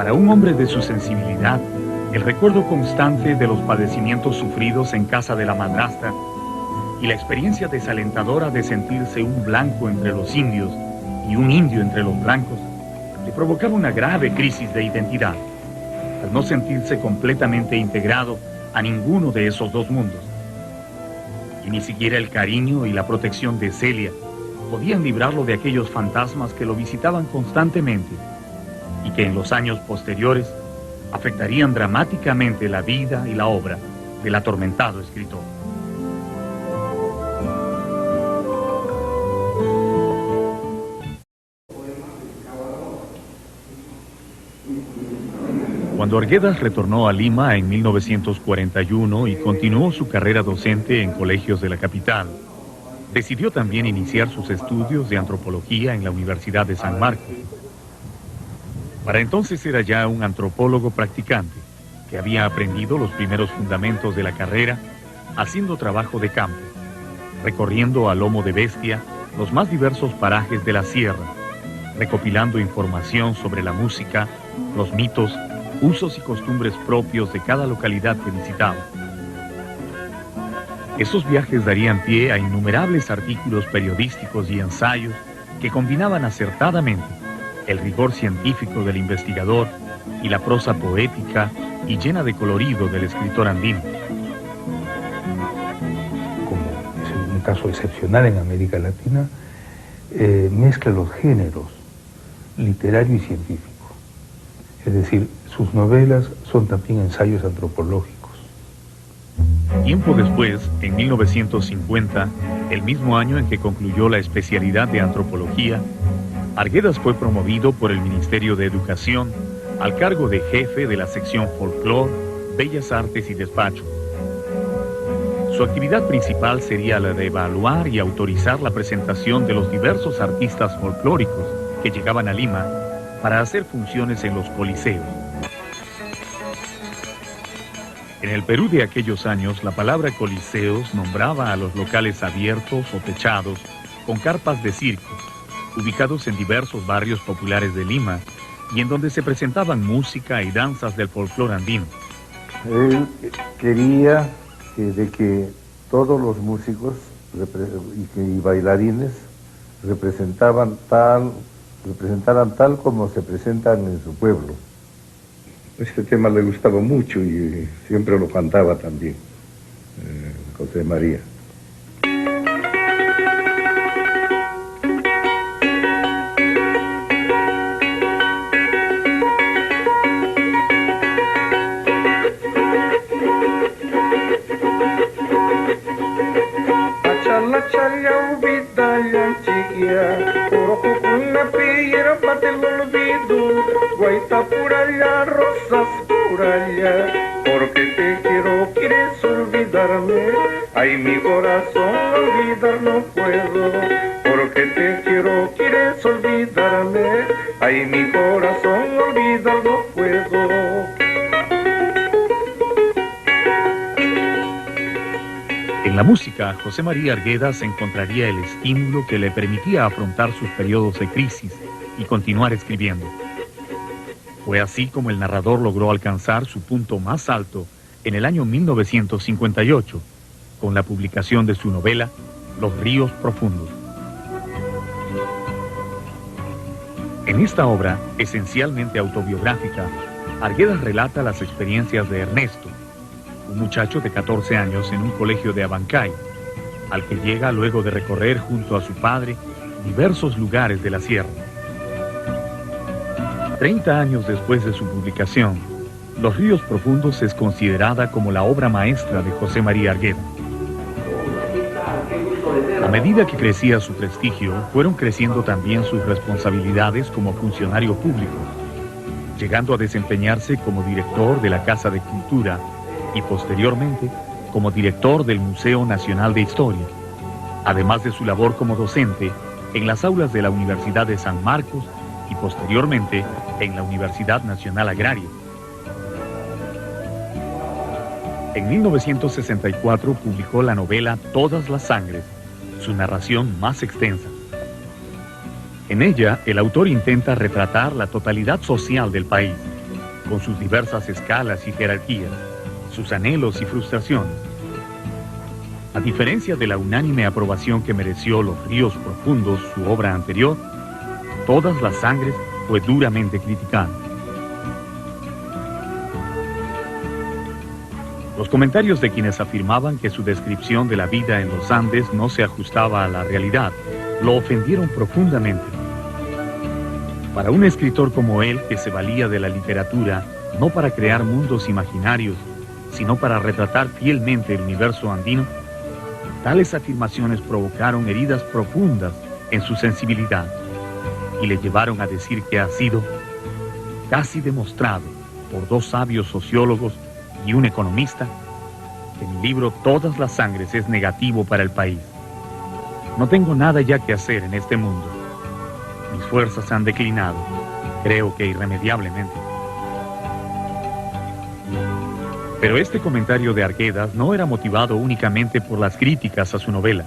Para un hombre de su sensibilidad, el recuerdo constante de los padecimientos sufridos en casa de la madrastra y la experiencia desalentadora de sentirse un blanco entre los indios y un indio entre los blancos, le provocaba una grave crisis de identidad, al no sentirse completamente integrado a ninguno de esos dos mundos. Y ni siquiera el cariño y la protección de Celia podían librarlo de aquellos fantasmas que lo visitaban constantemente y que en los años posteriores afectarían dramáticamente la vida y la obra del atormentado escritor. Cuando Arguedas retornó a Lima en 1941 y continuó su carrera docente en colegios de la capital, decidió también iniciar sus estudios de antropología en la Universidad de San Marcos. Para entonces era ya un antropólogo practicante, que había aprendido los primeros fundamentos de la carrera haciendo trabajo de campo, recorriendo a lomo de bestia los más diversos parajes de la sierra, recopilando información sobre la música, los mitos, usos y costumbres propios de cada localidad que visitaba. Esos viajes darían pie a innumerables artículos periodísticos y ensayos que combinaban acertadamente el rigor científico del investigador y la prosa poética y llena de colorido del escritor andino. Como es un caso excepcional en América Latina, mezcla los géneros literario y científico. Es decir, sus novelas son también ensayos antropológicos. Tiempo después, en 1950, el mismo año en que concluyó la especialidad de antropología, Arguedas fue promovido por el Ministerio de Educación al cargo de jefe de la sección Folclor, Bellas Artes y Despacho. Su actividad principal sería la de evaluar y autorizar la presentación de los diversos artistas folclóricos que llegaban a Lima para hacer funciones en los coliseos. En el Perú de aquellos años, la palabra coliseos nombraba a los locales abiertos o techados con carpas de circo, ubicados en diversos barrios populares de Lima y en donde se presentaban música y danzas del folclore andino. Él quería que todos los músicos y bailarines representaran tal como se presentan en su pueblo. Este tema le gustaba mucho y siempre lo cantaba también, José María. Porque te quiero, quieres olvidarme. Ay, mi corazón, olvidar no puedo. Porque te quiero, quieres olvidarme. Ay, mi corazón, olvidar no puedo. En la música, José María Arguedas encontraría el estímulo que le permitía afrontar sus periodos de crisis y continuar escribiendo. Fue así como el narrador logró alcanzar su punto más alto en el año 1958, con la publicación de su novela Los ríos profundos. En esta obra, esencialmente autobiográfica, Arguedas relata las experiencias de Ernesto, un muchacho de 14 años en un colegio de Abancay, al que llega luego de recorrer junto a su padre diversos lugares de la sierra. 30 años después de su publicación, Los ríos profundos es considerada como la obra maestra de José María Arguedas. A medida que crecía su prestigio, fueron creciendo también sus responsabilidades como funcionario público, llegando a desempeñarse como director de la Casa de Cultura y posteriormente como director del Museo Nacional de Historia, además de su labor como docente en las aulas de la Universidad de San Marcos y posteriormente en la Universidad Nacional Agraria. En 1964 publicó la novela Todas las Sangres, su narración más extensa. En ella, el autor intenta retratar la totalidad social del país, con sus diversas escalas y jerarquías, sus anhelos y frustraciones. A diferencia de la unánime aprobación que mereció Los ríos profundos, su obra anterior, Todas las sangres fue duramente criticada. Los comentarios de quienes afirmaban que su descripción de la vida en los Andes no se ajustaba a la realidad, lo ofendieron profundamente. Para un escritor como él, que se valía de la literatura no para crear mundos imaginarios, sino para retratar fielmente el universo andino, tales afirmaciones provocaron heridas profundas en su sensibilidad y le llevaron a decir que ha sido casi demostrado por dos sabios sociólogos y un economista que mi libro Todas las sangres es negativo para el país. No tengo nada ya que hacer en este mundo. Mis fuerzas han declinado, creo que irremediablemente. Pero este comentario de Arguedas no era motivado únicamente por las críticas a su novela.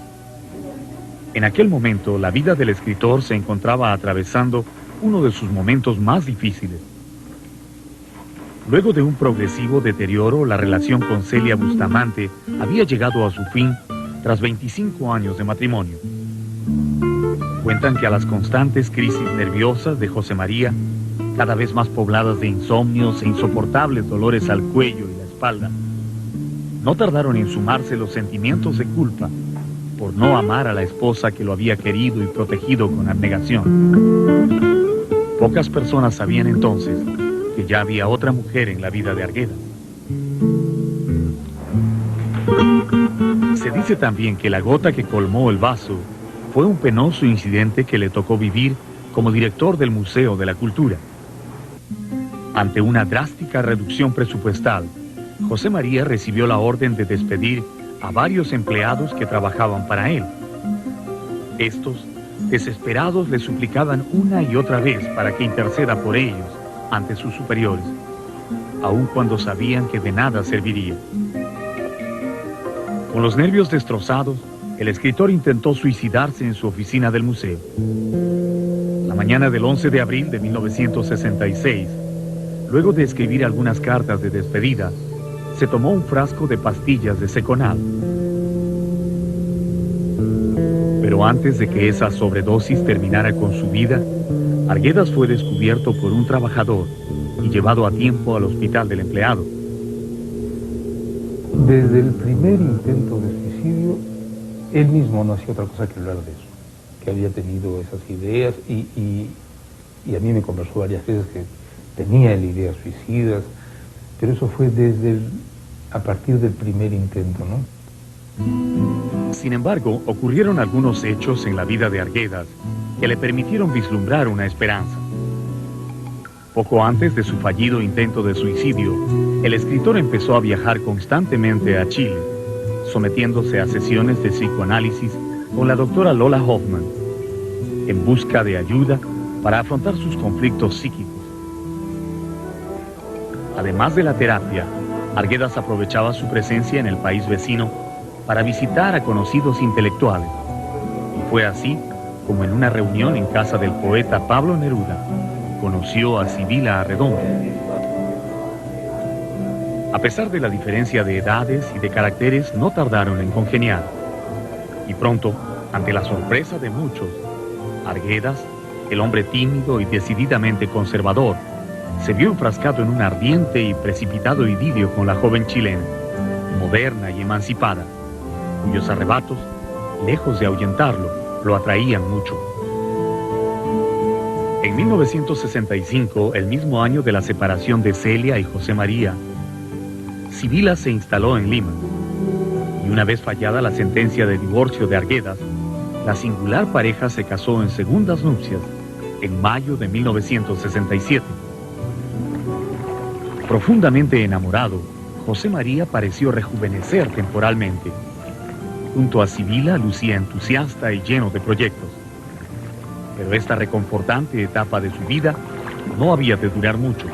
En aquel momento, la vida del escritor se encontraba atravesando uno de sus momentos más difíciles. Luego de un progresivo deterioro, la relación con Celia Bustamante había llegado a su fin tras 25 años de matrimonio. Cuentan que a las constantes crisis nerviosas de José María, cada vez más pobladas de insomnios e insoportables dolores al cuello y la espalda, no tardaron en sumarse los sentimientos de culpa por no amar a la esposa que lo había querido y protegido con abnegación. Pocas personas sabían entonces que ya había otra mujer en la vida de Arguedas. Se dice también que la gota que colmó el vaso fue un penoso incidente que le tocó vivir como director del Museo de la Cultura. Ante una drástica reducción presupuestal, José María recibió la orden de despedir a varios empleados que trabajaban para él. Estos, desesperados, le suplicaban una y otra vez para que interceda por ellos ante sus superiores, aun cuando sabían que de nada serviría. Con los nervios destrozados, el escritor intentó suicidarse en su oficina del museo. La mañana del 11 de abril de 1966, luego de escribir algunas cartas de despedida, se tomó un frasco de pastillas de Seconal. Pero antes de que esa sobredosis terminara con su vida, Arguedas fue descubierto por un trabajador y llevado a tiempo al hospital del empleado. Desde el primer intento de suicidio, él mismo no hacía otra cosa que hablar de eso, que había tenido esas ideas y a mí me conversó varias veces que tenía él ideas suicidas, pero eso fue a partir del primer intento, ¿no? Sin embargo, ocurrieron algunos hechos en la vida de Arguedas que le permitieron vislumbrar una esperanza. Poco antes de su fallido intento de suicidio, el escritor empezó a viajar constantemente a Chile, sometiéndose a sesiones de psicoanálisis con la doctora Lola Hoffman, en busca de ayuda para afrontar sus conflictos psíquicos. Además de la terapia, Arguedas aprovechaba su presencia en el país vecino para visitar a conocidos intelectuales. Y fue así como en una reunión en casa del poeta Pablo Neruda, conoció a Sibila Arredondo. A pesar de la diferencia de edades y de caracteres, no tardaron en congeniar. Y pronto, ante la sorpresa de muchos, Arguedas, el hombre tímido y decididamente conservador, se vio enfrascado en un ardiente y precipitado idilio con la joven chilena, moderna y emancipada, cuyos arrebatos, lejos de ahuyentarlo, lo atraían mucho. En 1965, el mismo año de la separación de Celia y José María, Sibila se instaló en Lima, y una vez fallada la sentencia de divorcio de Arguedas, la singular pareja se casó en segundas nupcias en mayo de 1967. Profundamente enamorado, José María pareció rejuvenecer temporalmente. Junto a Sibila lucía entusiasta y lleno de proyectos. Pero esta reconfortante etapa de su vida no había de durar mucho.